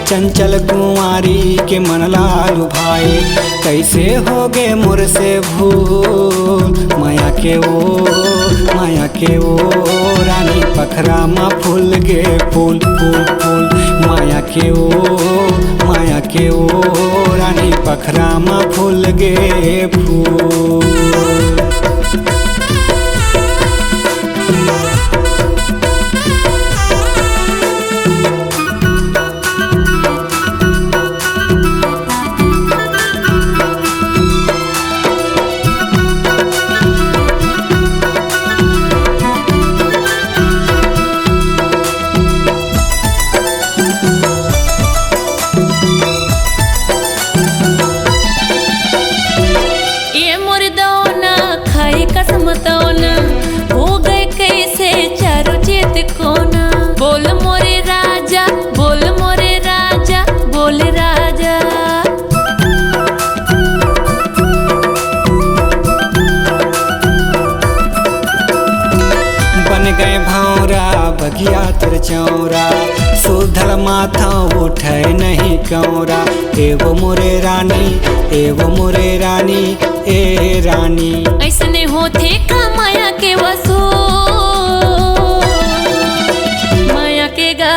चंचल कुंवारी के मन लालू भाई। कैसे हो गे मोर से भूल माया के ओ रानी पखरा मा फूल गे फूल फूल फूल। माया के ओ रानी पखरा मा फूल गे फूल। कसमतौना हो गए कैसे चारों चेत कोना। बोल मोरे राजा बोल मोरे राजा बोल राजा। बन गए भौरा बगिया तर चौरा सुधल माथा उठे नहीं कौरा। एवो मोरे रानी ए रानी। ऐसने होते का माया के वसो माया के गा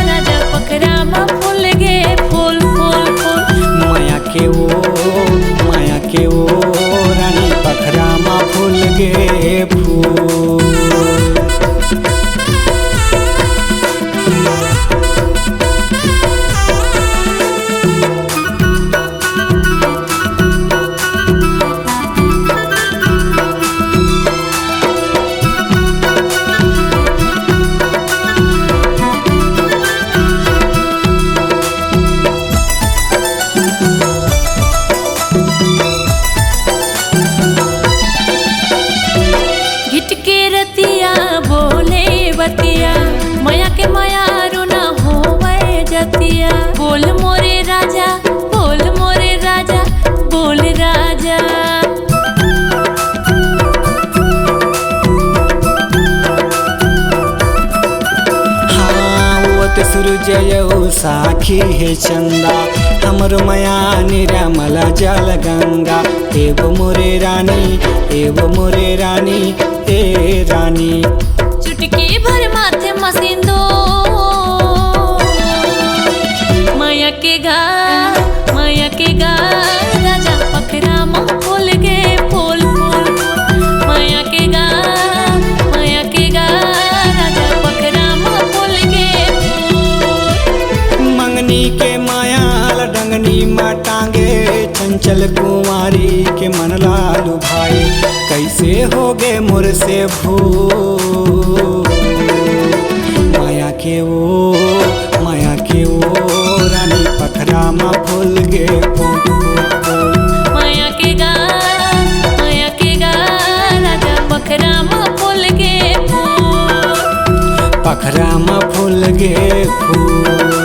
राजा पखरा मा फूल गे फूल फूल फूल। माया के ओ रानी पखरा मा फूल गे फूल। माया के माया रुना होवे जतिया। बोल मोरे राजा बोल मोरे राजा बोल राजा। हाँ वो सूरज साखी है चंदा हमर माया निरामला जल गंगा। एवो मोरे रानी ए रानी। चुटकी भर माथे मसिंदो माया के गा राजा पखरा मा फूल गे फूल फूल। माया के गा राजा पखरा मा फूल गे फूल। मंगनी के माया डंगनी मा टांगे चंचल कुंवारी के मन लालू भाई। कैसे हो गे मोर से भूल माया के ओ रानी पखरा मा फूल गे फूल फूल। माया के गा राजा पखरा मा फूल गे फूल। पखरा मा फूल गे फूल।